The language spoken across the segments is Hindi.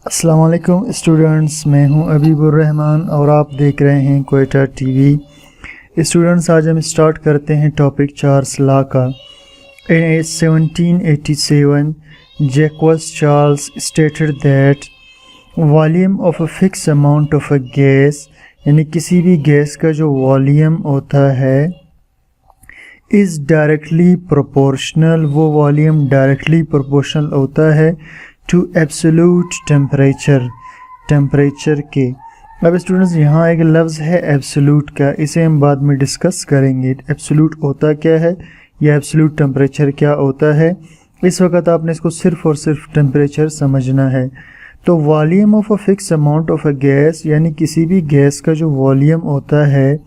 अस्सलाम वालेकुम स्टूडेंट्स, मैं हूं अबीबुर रहमान और आप देख रहे हैं क्वेटा टीवी। स्टूडेंट्स, आज हम स्टार्ट करते हैं टॉपिक चार्ल्स लॉ का। In 1787 Jacques Charles stated that volume of a fix amount of a gas, यानी किसी भी गैस का जो वॉल्यूम होता है इज़ डायरेक्टली प्रोपोर्शनल, वो वॉल्यूम डायरेक्टली प्रोपोर्शनल होता है टू एब्सोल्यूट टेम्परेचर के। अब स्टूडेंट्स, यहाँ एक लफ्ज़ है एब्सोल्यूट का, इसे हम बाद में डिस्कस करेंगे। एब्सोल्यूट होता क्या है या एब्सोल्यूट टेम्परेचर क्या होता है, इस वक्त आपने इसको सिर्फ़ और सिर्फ टेम्परेचर समझना है। तो volume of a fix amount of a gas, यानी किसी भी गैस का जो वॉल्यूम होता है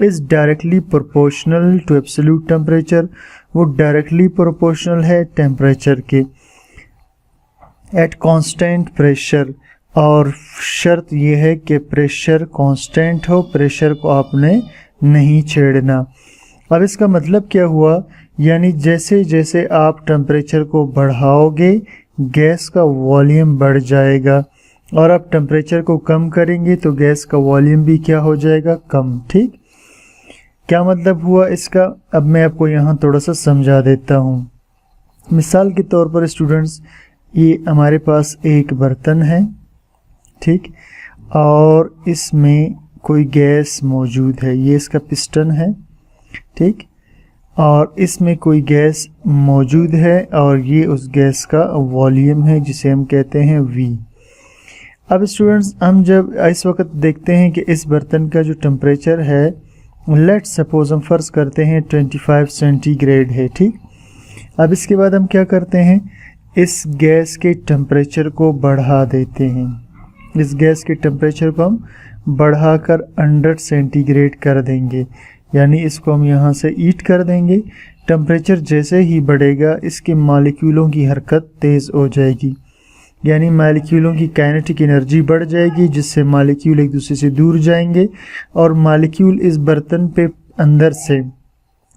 is directly proportional to absolute temperature, वो डायरेक्टली प्रोपोर्शनल है टेम्परेचर के एट कांस्टेंट प्रेशर। और शर्त यह है कि प्रेशर कांस्टेंट हो, प्रेशर को आपने नहीं छेड़ना। अब इसका मतलब क्या हुआ, यानी जैसे जैसे आप टेम्परेचर को बढ़ाओगे गैस का वॉल्यूम बढ़ जाएगा, और आप टेम्परेचर को कम करेंगे तो गैस का वॉल्यूम भी क्या हो जाएगा, कम। ठीक, क्या मतलब हुआ इसका, अब मैं आपको यहाँ थोड़ा सा समझा देता हूँ। मिसाल के तौर पर स्टूडेंट्स, ये हमारे पास एक बर्तन है, ठीक, और इसमें कोई गैस मौजूद है, ये इसका पिस्टन है, ठीक, और इसमें कोई गैस मौजूद है और ये उस गैस का वॉल्यूम है जिसे हम कहते हैं V। अब स्टूडेंट्स, हम जब इस वक्त देखते हैं कि इस बर्तन का जो टेम्परेचर है, लेट्स सपोज हम फ़र्ज़ करते हैं 25 सेंटीग्रेड है, ठीक। अब इसके बाद हम क्या करते हैं, इस गैस के टेम्परेचर को बढ़ा देते हैं। इस गैस के टेम्परेचर को हम बढ़ाकर 100 सेंटीग्रेड कर देंगे, यानी इसको हम यहाँ से ईट कर देंगे। टेम्परेचर जैसे ही बढ़ेगा इसके मॉलिक्यूलों की हरकत तेज़ हो जाएगी, यानी मॉलिक्यूलों की काइनेटिक एनर्जी बढ़ जाएगी, जिससे मॉलिक्यूल एक दूसरे से दूर जाएंगे और मॉलिक्यूल इस बर्तन पे अंदर से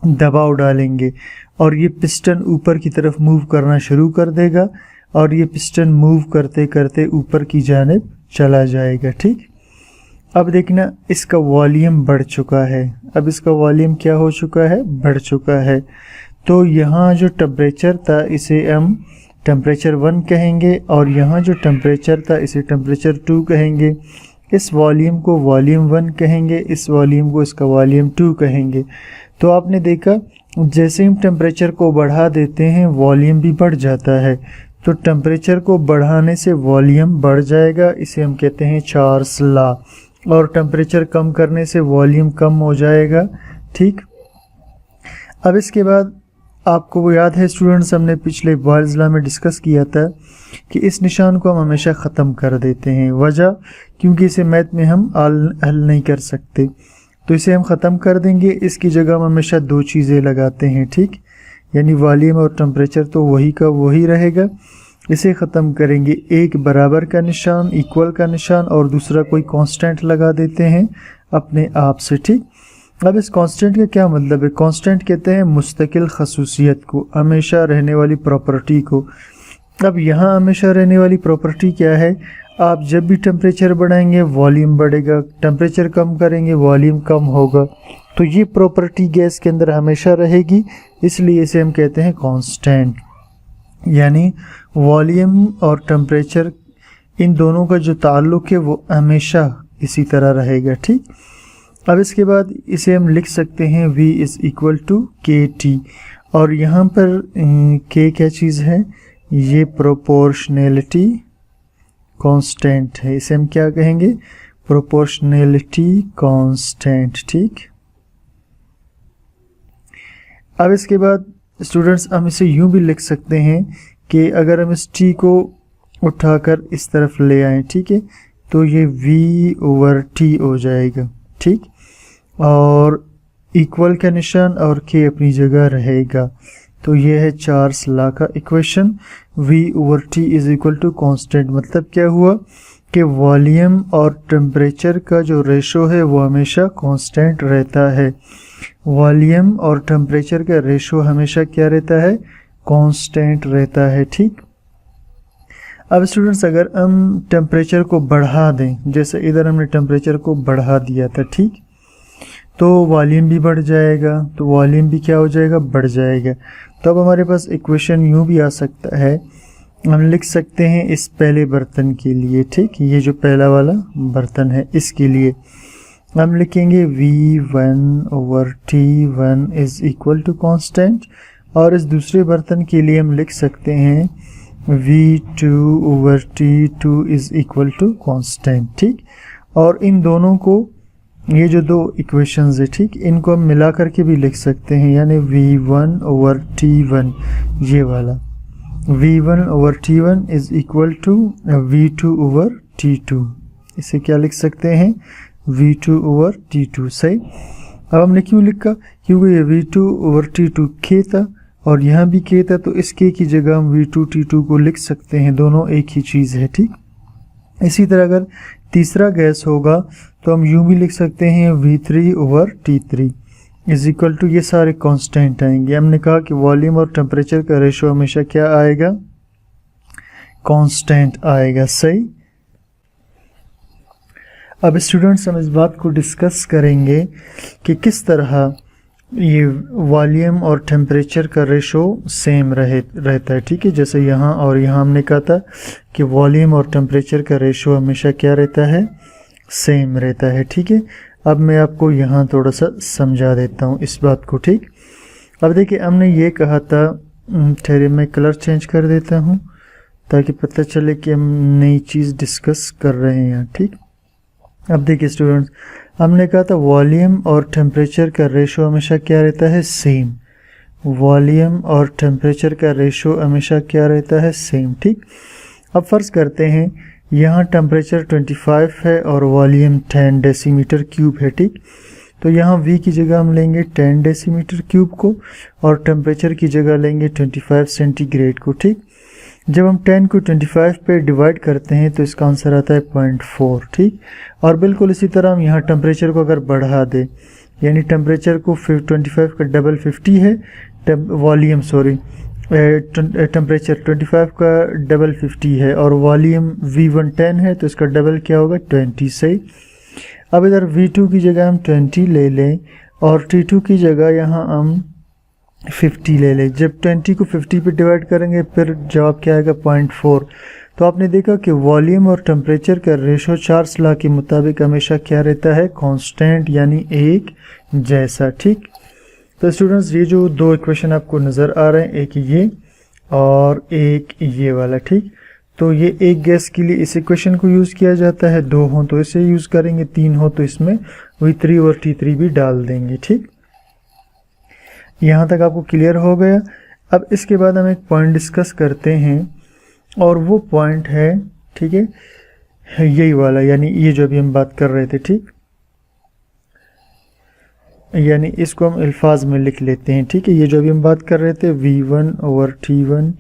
दबाव डालेंगे और ये पिस्टन ऊपर की तरफ मूव करना शुरू कर देगा और ये पिस्टन मूव करते करते ऊपर की जानिब चला जाएगा, ठीक। अब देखना, इसका वॉल्यूम बढ़ चुका है। अब इसका वॉल्यूम क्या हो चुका है, बढ़ चुका है। तो यहाँ जो टेम्परेचर था इसे हम टेम्परेचर 1 कहेंगे, और यहाँ जो टेम्परेचर था इसे टेम्परेचर 2 कहेंगे। इस वॉल्यूम को वॉल्यूम 1 कहेंगे, इस वॉल्यूम को इसका वॉल्यूम 2 कहेंगे। तो आपने देखा, जैसे हम टेम्परेचर को बढ़ा देते हैं वॉल्यूम भी बढ़ जाता है। तो टेम्परेचर को बढ़ाने से वॉल्यूम बढ़ जाएगा, इसे हम कहते हैं चार्ल्स लॉ। और टेम्परेचर कम करने से वॉल्यूम कम हो जाएगा, ठीक। अब इसके बाद आपको वो याद है स्टूडेंट्स, हमने पिछले बॉयल्स लॉ में डिस्कस किया था कि इस निशान को हम हमेशा ख़त्म कर देते हैं। वजह, क्योंकि इसे मैथ में हम हल नहीं कर सकते, तो इसे हम ख़त्म कर देंगे। इसकी जगह हम हमेशा 2 चीज़ें लगाते हैं, ठीक, यानी वॉल्यूम और टेम्परेचर तो वही का वही रहेगा। इसे ख़त्म करेंगे, एक बराबर का निशान, इक्वल का निशान, और दूसरा कोई कांस्टेंट लगा देते हैं अपने आप से, ठीक। अब इस कांस्टेंट का क्या मतलब है, कांस्टेंट कहते हैं मुस्तकिल खसूसियत को, हमेशा रहने वाली प्रॉपर्टी को। अब यहाँ हमेशा रहने वाली प्रॉपर्टी क्या है, आप जब भी टेम्परेचर बढ़ाएंगे वॉल्यूम बढ़ेगा, टेम्परेचर कम करेंगे वॉल्यूम कम होगा। तो ये प्रॉपर्टी गैस के अंदर हमेशा रहेगी, इसलिए इसे हम कहते हैं कांस्टेंट। यानी वॉल्यूम और टेम्परेचर, इन दोनों का जो ताल्लुक़ है वो हमेशा इसी तरह रहेगा, ठीक। अब इसके बाद इसे हम लिख सकते हैं V is equal to KT, और यहाँ पर K क्या चीज़ है, ये प्रोपोर्शनैलिटी कांस्टेंट है, इसे हम क्या कहेंगे, प्रोपोर्शनैलिटी कांस्टेंट, ठीक। अब इसके बाद स्टूडेंट्स, हम इसे यूं भी लिख सकते हैं कि अगर हम इस T को उठाकर इस तरफ ले आएँ, ठीक है, तो ये V/T हो जाएगा, ठीक, और इक्वल का निशान और K अपनी जगह रहेगा। तो ये है चार्ल्स लॉ का equation, V/T is equal to constant. मतलब क्या हुआ कि वॉल्यूम और टेम्परेचर का जो रेशो है वो हमेशा कांस्टेंट रहता है। वॉल्यूम और टेम्परेचर का रेशो हमेशा क्या रहता है, कांस्टेंट रहता है, ठीक। अब स्टूडेंट्स अगर हम टेम्परेचर को बढ़ा दें, जैसे इधर हमने टेम्परेचर को बढ़ा दिया था, ठीक, तो वॉल्यूम भी बढ़ जाएगा, तो वॉल्यूम भी क्या हो जाएगा, बढ़ जाएगा। तो अब हमारे पास इक्वेशन यूँ भी आ सकता है, हम लिख सकते हैं इस पहले बर्तन के लिए, ठीक, ये जो पहला वाला बर्तन है इसके लिए हम लिखेंगे V1/T1 is equal to constant, और इस दूसरे बर्तन के लिए हम लिख सकते हैं V2/T2 is equal to constant, ठीक। और इन दोनों को, ये जो दो इक्वेशंस है, ठीक, इनको हम मिला करके भी लिख सकते हैं, यानी V1/T1 ये वाला V1/T1 is equal to V2/T2, इसे क्या लिख सकते हैं, V2/T2, सही। अब हमने क्यों लिखा, क्योंकि ये V2/T2 K था और यहाँ भी K था, तो इस K की जगह हम V2/T2 को लिख सकते हैं, दोनों एक ही चीज़ है, ठीक। इसी तरह अगर तीसरा गैस होगा तो हम यूँ भी लिख सकते हैं V3/T3 इज इक्वल टू, ये सारे कांस्टेंट आएंगे। हमने कहा कि वॉल्यूम और टेम्परेचर का रेशो हमेशा क्या आएगा, कांस्टेंट आएगा, सही। अब स्टूडेंट्स हम इस बात को डिस्कस करेंगे कि किस तरह ये वॉल्यूम और टेम्परेचर का रेशो सेम रहता है, ठीक है। जैसे यहाँ और यहाँ हमने कहा था कि वॉल्यूम और टेम्परेचर का रेशो हमेशा क्या रहता है, सेम रहता है, ठीक है। अब मैं आपको यहाँ थोड़ा सा समझा देता हूँ इस बात को, ठीक। अब देखिए हमने ये कहा था, ठहरे मैं कलर चेंज कर देता हूँ ताकि पता चले कि हम नई चीज़ डिस्कस कर रहे हैं यहाँ, ठीक। अब देखिए स्टूडेंट्स, हमने कहा था वॉल्यूम और टेम्परेचर का रेशो हमेशा क्या रहता है, सेम। वॉल्यूम और टेम्परेचर का रेशो हमेशा क्या रहता है, सेम, ठीक। अब फ़र्ज़ करते हैं यहाँ टेम्परेचर 25 है और वॉल्यूम 10 डेसीमीटर क्यूब है, ठीक। तो यहाँ V की जगह हम लेंगे 10 डेसीमीटर क्यूब को और टेम्परेचर की जगह लेंगे 25 सेंटीग्रेड को, ठीक। जब हम 10 को 25 पे डिवाइड करते हैं तो इसका आंसर आता है 0.4, ठीक। और बिल्कुल इसी तरह हम यहाँ टेम्परेचर को अगर बढ़ा दें, यानी टेम्परेचर को 25 का डबल 50 है, वॉल्यूम टेम्परेचर 25 का डबल 50 है और वॉल्यूम V1 10 है, तो इसका डबल क्या होगा, 20, सही। अब इधर V2 की जगह हम 20 ले लें और T2 की जगह यहाँ हम 50 ले लें। जब 20 को 50 पे डिवाइड करेंगे फिर जवाब क्या आएगा, 0.4। तो आपने देखा कि वॉल्यूम और टेम्परेचर का रेशो चार्ल्स लॉ के मुताबिक हमेशा क्या रहता है, कांस्टेंट, यानी एक जैसा, ठीक। तो स्टूडेंट्स ये जो दो इक्वेशन आपको नज़र आ रहे हैं, एक ये और एक ये वाला, ठीक। तो ये एक गैस के लिए इस इक्वेशन को यूज़ किया जाता है, दो हों तो इसे यूज़ करेंगे, तीन हो तो इसमें V3/T3 भी डाल देंगे, ठीक। यहाँ तक आपको क्लियर हो गया। अब इसके बाद हम एक पॉइंट डिस्कस करते हैं और वो पॉइंट है, ठीक है, यही वाला, यानी ये जो अभी हम बात कर रहे थे, ठीक। यानी इसको हम अल्फाज में लिख लेते हैं, ठीक है। ये जो अभी हम बात कर रहे थे V1/T1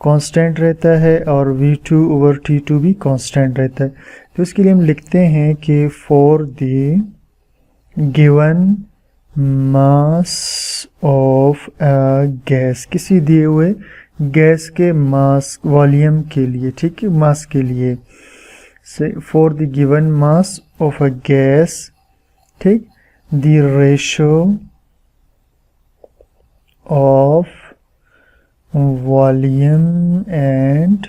कांस्टेंट रहता है और V2/T2 भी कांस्टेंट रहता है। तो इसके लिए हम लिखते हैं कि for the given mass of gas, किसी दिए हुए गैस के मास वॉल्यूम के लिए, ठीक है, मास के लिए, so for the given mass of a gas, ठीक, the ratio of volume and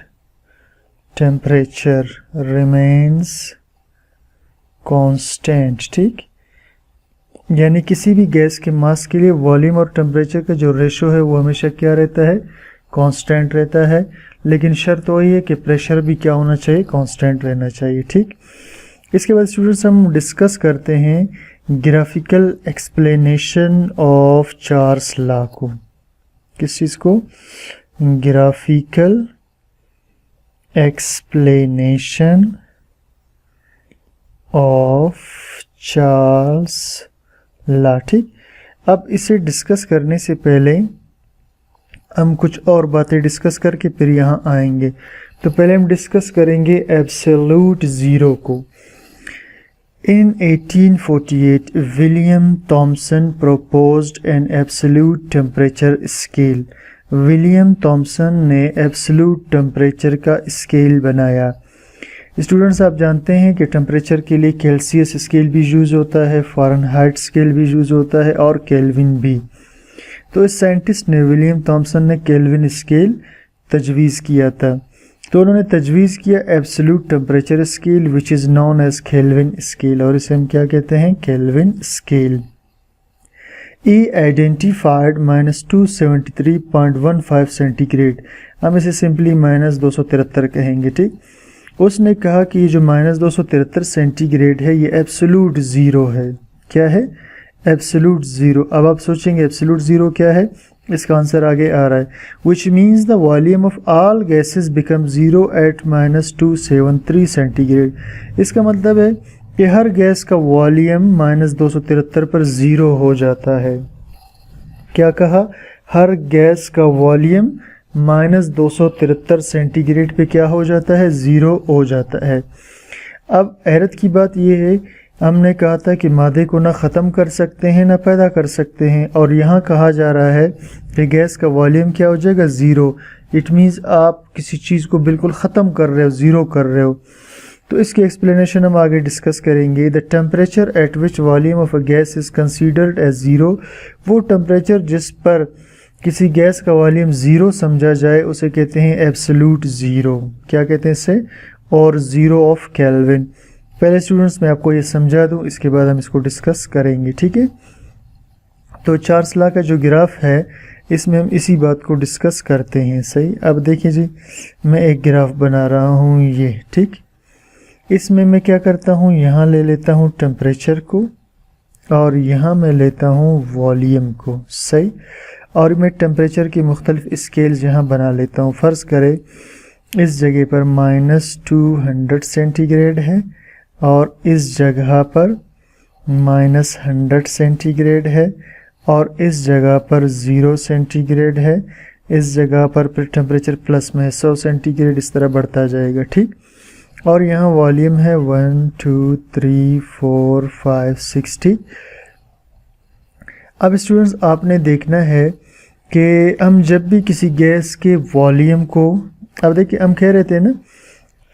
temperature remains constant, ठीक। यानी किसी भी गैस के मास के लिए वॉल्यूम और टेम्परेचर का जो रेशो है वो हमेशा क्या रहता है, कांस्टेंट रहता है। लेकिन शर्त वही है कि प्रेशर भी क्या होना चाहिए, कांस्टेंट रहना चाहिए, ठीक। इसके बाद स्टूडेंट्स हम डिस्कस करते हैं graphical explanation of Charles law को। किस चीज़ को, graphical explanation of Charles law, ठीक। अब इसे डिस्कस करने से पहले हम कुछ और बातें डिस्कस करके फिर यहाँ आएंगे। तो पहले हम डिस्कस करेंगे एब्सोल्यूट ज़ीरो को। In 1848, William Thomson proposed an absolute temperature scale William Thomson ने एब्सोल्यूट टेम्परेचर का स्केल बनाया। स्टूडेंट्स, आप जानते हैं कि टेम्परेचर के लिए केल्सियस स्केल भी यूज़ होता है, फ़ारेनहाइट स्केल भी यूज़ होता है और केल्विन भी। तो इस साइंटिस्ट ने विलियम थॉमसन ने केल्विन स्केल तजवीज़ किया था। तो उन्होंने तजवीज़ किया absolute temperature scale which is known as Kelvin scale, और इसे हम क्या कहते हैं? Kelvin scale. He identified -273.15 centigrade, हम इसे सिंपली -273 कहेंगे, ठीक। उसने कहा कि ये जो -273 सेंटीग्रेड है ये एब्सोल्यूट ज़ीरो है। क्या है? Absolute zero. अब आप सोचेंगे एब्सोल्यूट ज़ीरो क्या है? इसका आंसर आगे आ रहा है। Which means the volume of all gases become zero at -273 centigrade. इसका मतलब है कि हर गैस का वॉल्यूम -273 पर ज़ीरो हो जाता है। क्या कहा? हर गैस का वॉल्यूम -273 सेंटीग्रेड पे क्या हो जाता है? ज़ीरो हो जाता है। अब हैरत की बात यह है, हमने कहा था कि मादे को ना ख़त्म कर सकते हैं ना पैदा कर सकते हैं, और यहाँ कहा जा रहा है कि गैस का वॉल्यूम क्या हो जाएगा? ज़ीरो। इट मीन्स आप किसी चीज़ को बिल्कुल ख़त्म कर रहे हो, ज़ीरो कर रहे हो। तो इसकी एक्सप्लेनेशन हम आगे डिस्कस करेंगे। The temperature at which volume of a gas is considered as zero, वो टेम्परेचर जिस पर किसी गैस का वॉल्यूम ज़ीरो समझा जाए उसे कहते हैं एब्सोल्यूट ज़ीरो। क्या कहते हैं इसे? और ज़ीरो ऑफ केल्विन। पहले स्टूडेंट्स मैं आपको ये समझा दूं, इसके बाद हम इसको डिस्कस करेंगे, ठीक है। तो चार्ल्स लॉ का जो ग्राफ है इसमें हम इसी बात को डिस्कस करते हैं, सही। अब देखिए जी, मैं एक ग्राफ बना रहा हूँ ये, ठीक। इसमें मैं क्या करता हूँ, यहाँ ले लेता हूँ टेम्परेचर को और यहाँ मैं लेता हूँ वॉल्यूम को, सही। और मैं टेम्परेचर की मुख्तलिफ स्केल्स यहाँ बना लेता हूँ। फ़र्ज़ करें इस जगह पर -200 सेंटीग्रेड है और इस जगह पर -100 सेंटीग्रेड है और इस जगह पर 0 सेंटीग्रेड है। इस जगह पर टेम्परेचर प्लस में 100 सेंटीग्रेड, इस तरह बढ़ता जाएगा, ठीक। और यहाँ वॉल्यूम है 1 2 3 4 5 6, ठीक। अब स्टूडेंट्स आपने देखना है कि हम जब भी किसी गैस के वॉल्यूम को, अब देखिए हम कह रहे थे ना,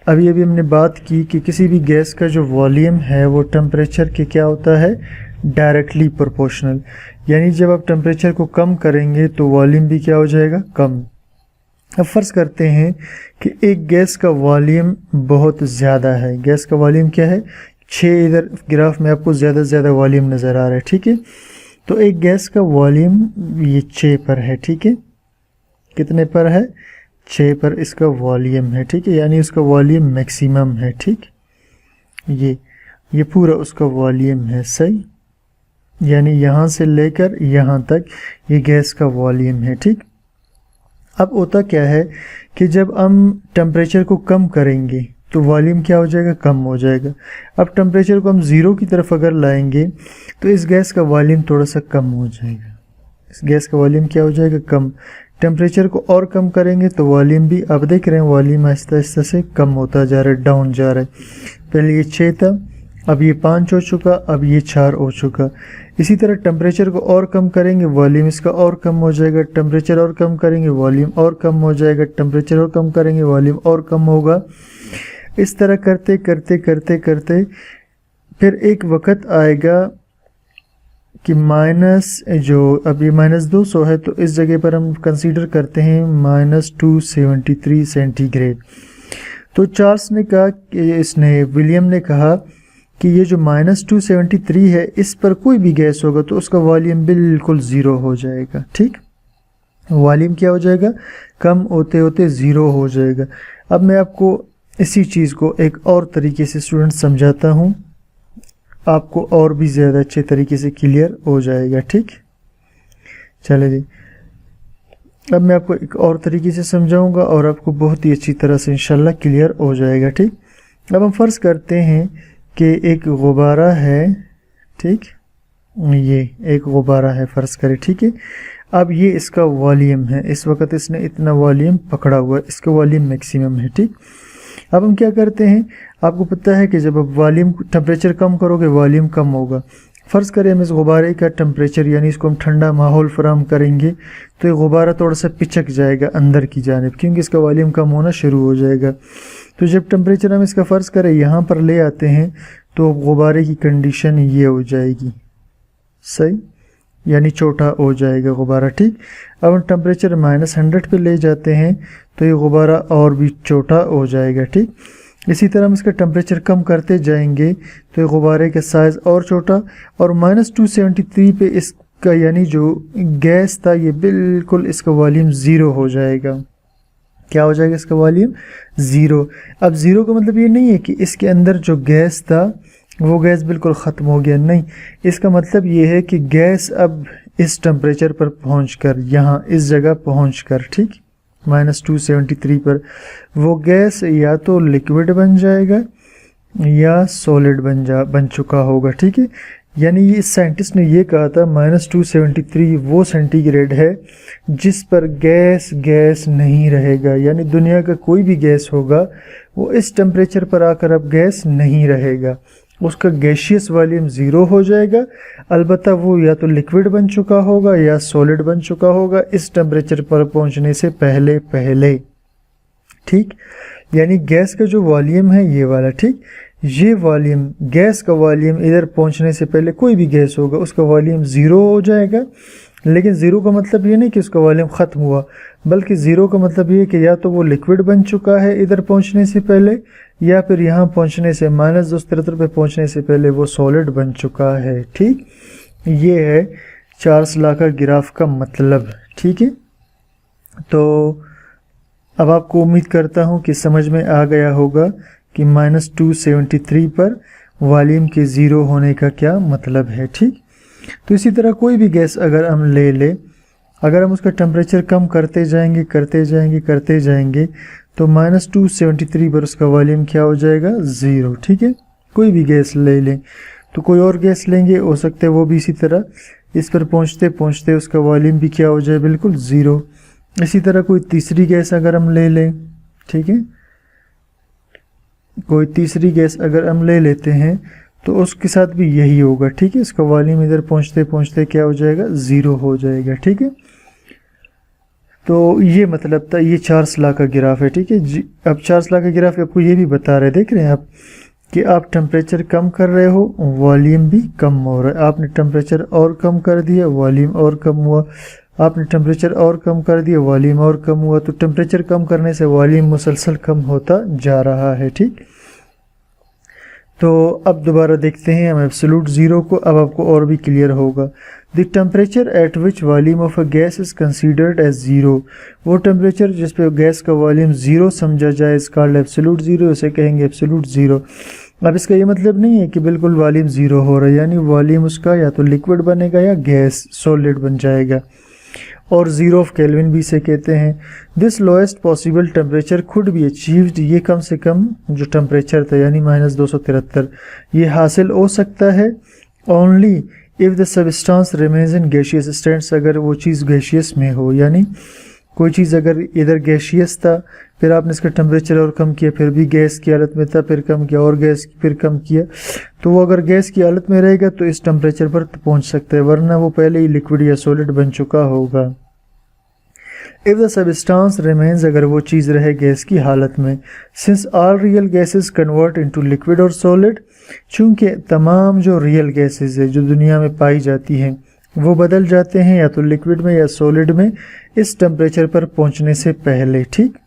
अभी हमने बात की कि किसी भी गैस का जो वॉल्यूम है वो टेम्परेचर के क्या होता है? Directly proportional. यानी जब आप टेम्परेचर को कम करेंगे तो वॉल्यूम भी क्या हो जाएगा? कम। अब फ़र्ज़ करते हैं कि एक गैस का वॉल्यूम बहुत ज़्यादा है। गैस का वॉल्यूम क्या है? 6, इधर ग्राफ में आपको ज़्यादा से ज़्यादा वॉल्यूम नज़र आ रहा है, ठीक है। तो एक गैस का वॉल्यूम ये 6 पर है, ठीक है। कितने पर है? 6 पर इसका वॉल्यूम है, ठीक है। यानी उसका वॉल्यूम मैक्सिमम है, ठीक। ये पूरा उसका वॉल्यूम है, सही। यानी यहाँ से लेकर यहाँ तक ये गैस का वॉल्यूम है, ठीक। अब होता क्या है कि जब हम टेम्परेचर को कम करेंगे तो वॉल्यूम क्या हो जाएगा? कम हो जाएगा। अब टेम्परेचर को हम ज़ीरो की तरफ अगर लाएंगे तो इस गैस का वॉल्यूम थोड़ा सा कम हो जाएगा। इस गैस का वॉल्यूम क्या हो जाएगा? कम। टेम्परेचर को और कम करेंगे तो वॉल्यूम भी, अब देख रहे हैं वॉल्यूम आहिस्ता आहिस्ता से कम होता जा रहा है, डाउन जा रहा है। पहले ये 6 था, अब ये 5 हो चुका, अब ये 4 हो चुका। इसी तरह टेम्परेचर को और कम करेंगे, वॉल्यूम इसका और कम हो जाएगा। टेम्परेचर और कम करेंगे, वॉल्यूम और कम हो जाएगा। टेम्परेचर और कम करेंगे, वॉल्यूम और कम होगा। इस तरह करते करते करते करते फिर एक वक्त आएगा कि जो अभी -200 है तो इस जगह पर हम कंसीडर करते हैं -273 सेंटीग्रेड। तो चार्ल्स ने कहा कि विलियम ने कहा कि ये जो -273 है इस पर कोई भी गैस होगा तो उसका वॉल्यूम बिल्कुल ज़ीरो हो जाएगा, ठीक। वॉल्यूम क्या हो जाएगा? कम होते होते ज़ीरो हो जाएगा। अब मैं आपको इसी चीज़ को एक और तरीके से स्टूडेंट समझाता हूँ, आपको और भी ज़्यादा अच्छे तरीके से क्लियर हो जाएगा, ठीक। चले जी, अब मैं आपको एक और तरीके से समझाऊंगा और आपको बहुत ही अच्छी तरह से इंशाल्लाह क्लियर हो जाएगा, ठीक। अब हम फ़र्ज़ करते हैं कि एक गुब्बारा है, ठीक। ये एक गुब्बारा है फ़र्ज़ करें, ठीक है। अब ये इसका वॉल्यूम है, इस वक्त इसने इतना वॉल्यूम पकड़ा हुआ है, इसका वॉल्यूम मैक्सिमम है, ठीक। अब हम क्या करते हैं, आपको पता है कि जब आप वॉल्यूम टेम्परेचर कम करोगे वॉल्यूम कम होगा। फ़र्ज़ करें हम इस गुब्बारे का टेम्परेचर यानी इसको हम ठंडा माहौल फराहम करेंगे तो ये गुब्बारा थोड़ा सा पिचक जाएगा अंदर की जानिब, क्योंकि इसका वॉल्यूम कम होना शुरू हो जाएगा। तो जब टेम्परेचर हम इसका फ़र्ज़ करें यहाँ पर ले आते हैं तो गुब्बारे की कंडीशन ये हो जाएगी, सही, यानी छोटा हो जाएगा गुब्बारा, ठीक। अब हम टेम्परेचर -100 पे ले जाते हैं तो ये गुब्बारा और भी छोटा हो जाएगा, ठीक। इसी तरह हम इसका टेम्परेचर कम करते जाएंगे तो ये गुब्बारे का साइज़ और छोटा, और -273 पे इसका यानी जो गैस था ये बिल्कुल इसका वॉल्यूम ज़ीरो हो जाएगा। क्या हो जाएगा? इसका वॉल्यूम ज़ीरो। अब ज़ीरो का मतलब ये नहीं है कि इसके अंदर जो गैस था वो गैस बिल्कुल ख़त्म हो गया, नहीं, इसका मतलब ये है कि गैस अब इस टेम्परेचर पर पहुंचकर यहाँ इस जगह पहुंचकर, ठीक, -273 पर वो गैस या तो लिक्विड बन जाएगा या सॉलिड बन चुका होगा, ठीक है। यानी ये साइंटिस्ट ने ये कहा था -273 वो सेंटीग्रेड है जिस पर गैस नहीं रहेगा, यानी दुनिया का कोई भी गैस होगा वो इस टेम्परेचर पर आकर अब गैस नहीं रहेगा, उसका गैशियस वॉल्यूम ज़ीरो हो जाएगा। अलबत्ता वो या तो लिक्विड बन चुका होगा या सॉलिड बन चुका होगा इस टेम्परेचर पर पहुंचने से पहले, ठीक। यानी गैस का जो वॉल्यूम है ये वाला, ठीक, ये वॉल्यूम, गैस का वॉल्यूम इधर पहुंचने से पहले कोई भी गैस होगा उसका वॉल्यूम ज़ीरो हो जाएगा। लेकिन ज़ीरो का मतलब ये नहीं कि उसका वॉल्यूम ख़त्म हुआ, बल्कि ज़ीरो का मतलब ये कि या तो वो लिक्विड बन चुका है इधर पहुंचने से पहले, या फिर यहाँ पहुंचने से -273 पे पहुंचने से पहले वो सॉलिड बन चुका है, ठीक। ये है चार्ल्स लॉ का ग्राफ का मतलब, ठीक है। तो अब आपको उम्मीद करता हूँ कि समझ में आ गया होगा कि -273 पर वॉल्यूम के ज़ीरो होने का क्या मतलब है, ठीक। तो इसी तरह कोई भी गैस अगर हम ले लें, अगर हम उसका टेम्परेचर कम करते जाएंगे तो -273 पर उसका वॉल्यूम क्या हो जाएगा? ज़ीरो, ठीक है। कोई भी गैस ले लें, तो कोई और गैस लेंगे, हो सकता है वो भी इसी तरह इस पर पहुंचते उसका वॉल्यूम भी क्या हो जाए? बिल्कुल ज़ीरो। इसी तरह कोई तीसरी गैस अगर हम ले लें, ठीक है, कोई तीसरी गैस अगर हम ले लेते हैं तो उसके साथ भी यही होगा, ठीक है। इसका वॉल्यूम इधर पहुंचते क्या हो जाएगा? ज़ीरो हो जाएगा, ठीक है। तो ये मतलब था, ये चार्ल्स लॉ का ग्राफ है, ठीक है जी। अब चार्ल्स लॉ का ग्राफ आपको ये भी बता रहे, देख रहे हैं आप कि आप टेम्परेचर कम कर रहे हो, वॉल्यूम भी कम हो रहा है। आपने टेम्परेचर और कम कर दिया, वॉल्यूम और कम हुआ, आपने टेम्परेचर और कम कर दिया, वॉल्यूम और कम हुआ। तो टेम्परेचर कम करने से वॉल्यूम मुसलसल कम होता जा रहा है, ठीक। तो अब दोबारा देखते हैं हम एब्सोल्यूट ज़ीरो को, अब आपको और भी क्लियर होगा। The temperature at which volume of a gas is considered as zero, वो टेम्परेचर जिस पे गैस का वॉल्यूम ज़ीरो समझा जाए इस कॉल्ड एब्सोल्यूट ज़ीरो, उसे कहेंगे एब्सोल्यूट ज़ीरो। अब इसका ये मतलब नहीं है कि बिल्कुल वॉल्यूम ज़ीरो हो रहा है, यानी वॉल्यूम उसका या तो लिक्विड बनेगा या गैस सॉलिड बन जाएगा, और ज़ीरो ऑफ केल्विन भी इसे कहते हैं। This lowest possible temperature Khud be achieved, ये कम से कम जो टेम्परेचर था यानी -273 ये हासिल हो सकता है only if the substance remains in gaseous states, अगर वो चीज़ गैशियस में हो, यानी कोई चीज़ अगर इधर गैशियस था फिर आपने इसका टेम्परेचर और कम किया, फिर भी गैस की हालत में था, फिर कम किया और गैस फिर कम किया, तो वो अगर गैस की हालत में रहेगा तो इस टेम्परेचर पर तो पहुंच सकता है, वरना वो पहले ही लिक्विड या सॉलिड बन चुका होगा। इफ़ द सबस्टेंस रिमेन्स, अगर वो चीज़ रहे गैस की हालत में, since all real gases convert into liquid और सॉलिड, चूँकि तमाम जो रियल गैसेस है जो दुनिया में पाई जाती हैं वो बदल जाते हैं या तो लिक्विड में या सॉलिड में इस टेम्परेचर पर पहुंचने से पहले, ठीक।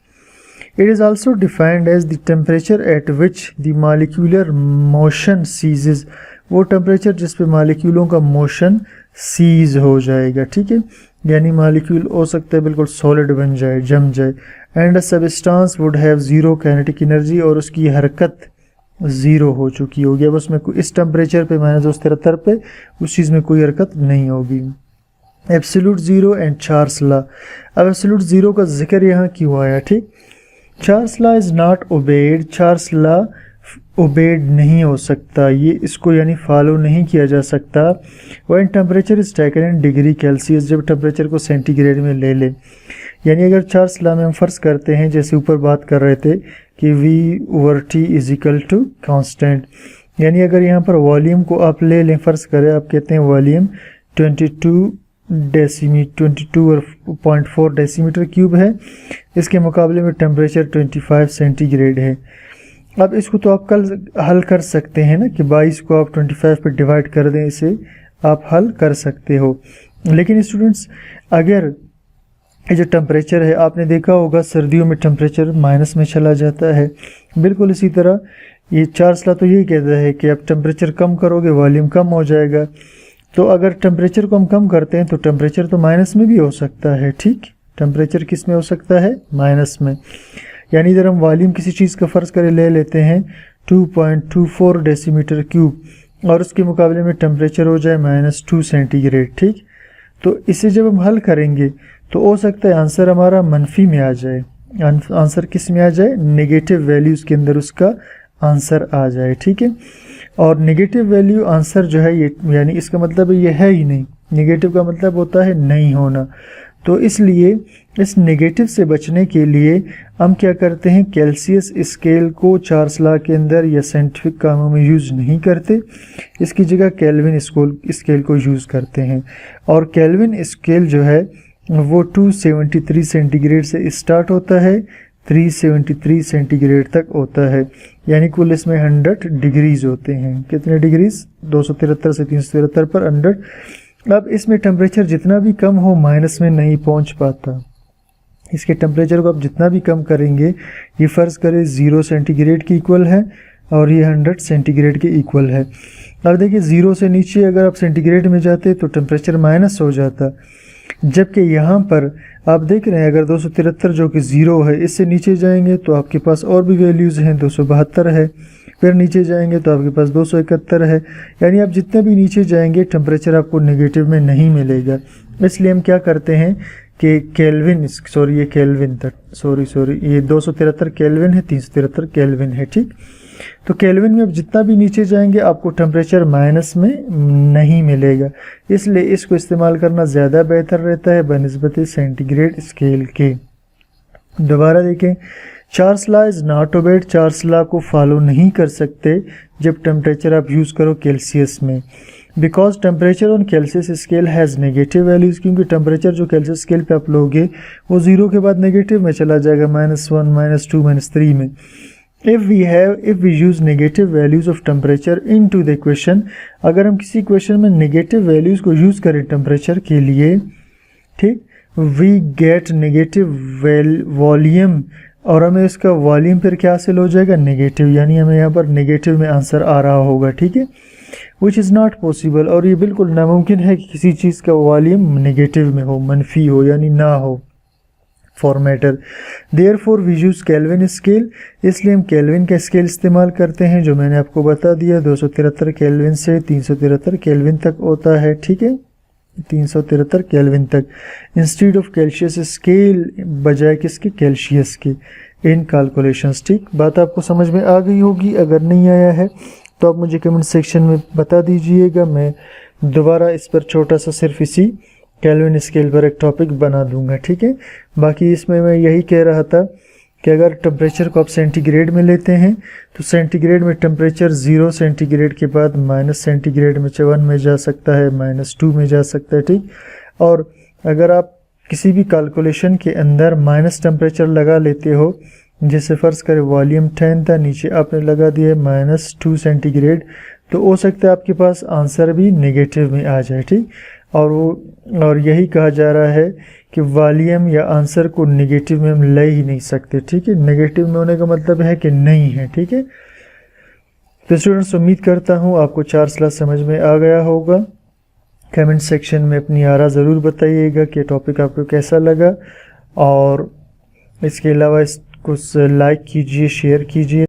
It is also defined as the temperature at which the molecular motion ceases, वो टेम्परेचर जिस पे मॉलिक्यूलों का मोशन सीज हो जाएगा, ठीक है। यानी मॉलिक्यूल हो सकता है बिल्कुल सॉलिड बन जाए, जम जाए, and a substance would have zero kinetic energy, और उसकी हरकत ज़ीरो हो चुकी होगी। अब उसमें इस टेम्परेचर पे -273 पे उस चीज़ में कोई हरकत नहीं होगी। Absolute zero and Charles law, अब एब्सोल्यूट ज़ीरो का जिक्र यहाँ क्यों आया, ठीक। Charles law is not obeyed, Charles law obeyed नहीं हो सकता, ये इसको यानी फॉलो नहीं किया जा सकता। When temperature is taken in degree Celsius, जब टेम्परेचर को सेंटीग्रेड में ले लें, यानी अगर चार्ल्स लॉ में हम फ़र्ज़ करते हैं जैसे ऊपर बात कर रहे थे कि V/T is equal to constant, यानी अगर यहाँ पर वॉल्यूम को आप ले लें, फ़र्ज़ करें आप कहते हैं वॉल्यूम 22.4 डेसीमीटर क्यूब है, इसके मुकाबले में टेम्परेचर 25 सेंटीग्रेड है। अब इसको तो आप कल हल कर सकते हैं ना कि 22 को आप 25 पे डिवाइड कर दें, इसे आप हल कर सकते हो। लेकिन स्टूडेंट्स अगर ये जो टेम्परेचर है, आपने देखा होगा सर्दियों में टेम्परेचर माइनस में चला जाता है, बिल्कुल इसी तरह ये चार्ल्स लॉ तो यही कहता है कि आप टेम्परेचर कम करोगे वॉल्यूम कम हो जाएगा। तो अगर टेम्परेचर को हम कम करते हैं तो टेम्परेचर तो माइनस में भी हो सकता है, ठीक। टेम्परेचर किस में हो सकता है? माइनस में। यानी इधर हम वॉल्यूम किसी चीज़ का फ़र्ज़ करे ले लेते हैं 2.24 डेसीमीटर क्यूब और उसके मुकाबले में टेम्परेचर हो जाए -2 सेंटीग्रेड, ठीक। तो इसे जब हम हल करेंगे तो हो सकता है आंसर हमारा मनफी में आ जाए। आंसर किस में आ जाए? नेगेटिव वैल्यूज़ के अंदर उसका आंसर आ जाए, ठीक है। और नेगेटिव वैल्यू आंसर जो है ये, यानी इसका मतलब ये है ही नहीं। नेगेटिव का मतलब होता है नहीं होना। तो इसलिए इस नेगेटिव से बचने के लिए हम क्या करते हैं, केल्सियस स्केल को चार्ल्स लॉ के अंदर या साइंटिफिक कामों में यूज़ नहीं करते, इसकी जगह केल्विन स्केल को यूज़ करते हैं। और केल्विन स्केल जो है वो 273 सेंटीग्रेड से स्टार्ट होता है, 373 सेंटीग्रेड तक होता है, यानी कुल इसमें 100 डिग्रीज होते हैं। कितने डिग्रीज? 273 से 373 पर 100। अब इसमें टेम्परेचर जितना भी कम हो माइनस में नहीं पहुंच पाता। इसके टेम्परेचर को आप जितना भी कम करेंगे, ये फ़र्ज़ करें 0 सेंटीग्रेड के इक्वल है और ये 100 सेंटीग्रेड के इक्वल है। अब देखिए 0 से नीचे अगर आप सेंटीग्रेड में जाते तो टेम्परेचर माइनस हो जाता, जबकि यहाँ पर आप देख रहे हैं अगर 273 जो कि 0 है, इससे नीचे जाएंगे तो आपके पास और भी वैल्यूज़ हैं, 272 है, फिर नीचे जाएंगे तो आपके पास 271 है। यानी आप जितने भी नीचे जाएंगे टेम्परेचर आपको नेगेटिव में नहीं मिलेगा। इसलिए हम क्या करते हैं कि केल्विन, ये 273 केल्विन है, 373 केल्विन है, ठीक। तो केल्विन में अब जितना भी नीचे जाएंगे आपको टेम्परेचर माइनस में नहीं मिलेगा, इसलिए इसको इस्तेमाल करना ज़्यादा बेहतर रहता है बनिस्बत सेंटीग्रेड स्केल के। दोबारा देखें, Charles law is not obeyed. Charles law को फॉलो नहीं कर सकते जब टेम्परेचर आप यूज़ करो केल्सियस में, because temperature on Celsius scale has negative values, क्योंकि टेम्परेचर जो केल्सियस स्केल पे आप लोगे वो 0 के बाद नेगेटिव में चला जाएगा, -1, -2, -3 में। if we use negative values of temperature into the equation, अगर हम किसी इक्वेशन में नेगेटिव वैल्यूज़ को यूज़ करें टेम्परेचर के लिए, ठीक, we get negative वॉल्यूम, और हमें इसका वॉल्यूम फिर क्या हासिल हो जाएगा? नेगेटिव, यानी हमें यहाँ पर नेगेटिव में आंसर आ रहा होगा, ठीक है। विच इज़ नॉट पॉसिबल, और ये बिल्कुल नामुमकिन है कि किसी चीज़ का वॉल्यूम नेगेटिव में हो, मनफी हो, यानी ना हो for matter. Therefore we use Kelvin scale, इसलिए हम केल्विन का स्केल इस्तेमाल करते हैं, जो मैंने आपको बता दिया 273 केल्विन से 373 केल्विन तक होता है, ठीक है, 373 केल्विन तक, इंस्टीड ऑफ कैल्शियस स्केल, बजाय किसके? कैल्शियस के, इन कैलकुलेशंस, ठीक। बात आपको समझ में आ गई होगी। अगर नहीं आया है तो आप मुझे कमेंट सेक्शन में बता दीजिएगा, मैं दोबारा इस पर छोटा सा सिर्फ इसी केल्विन स्केल पर एक टॉपिक बना दूंगा, ठीक है। बाकी इसमें मैं यही कह रहा था कि अगर टेम्परेचर को आप सेंटीग्रेड में लेते हैं तो सेंटीग्रेड में टेम्परेचर 0 सेंटीग्रेड के बाद माइनस सेंटीग्रेड में 1 में जा सकता है, -2 में जा सकता है, ठीक। और अगर आप किसी भी कैलकुलेशन के अंदर माइनस टेम्परेचर लगा लेते हो, जैसे फ़र्ज़ करें वॉल्यूम 10 था, नीचे आपने लगा दिया -2 सेंटीग्रेड, तो हो सकता है आपके पास आंसर भी नेगेटिव में आ जाए, ठीक। और यही कहा जा रहा है कि वॉल्यूम या आंसर को नेगेटिव में हम ले ही नहीं सकते, ठीक है। नेगेटिव में होने का मतलब है कि नहीं है, ठीक है। तो स्टूडेंट्स, उम्मीद करता हूँ आपको चार्ल्स लॉ समझ में आ गया होगा। कमेंट सेक्शन में अपनी आरा ज़रूर बताइएगा कि टॉपिक आपको कैसा लगा, और इसके अलावा इसको लाइक कीजिए, शेयर कीजिए।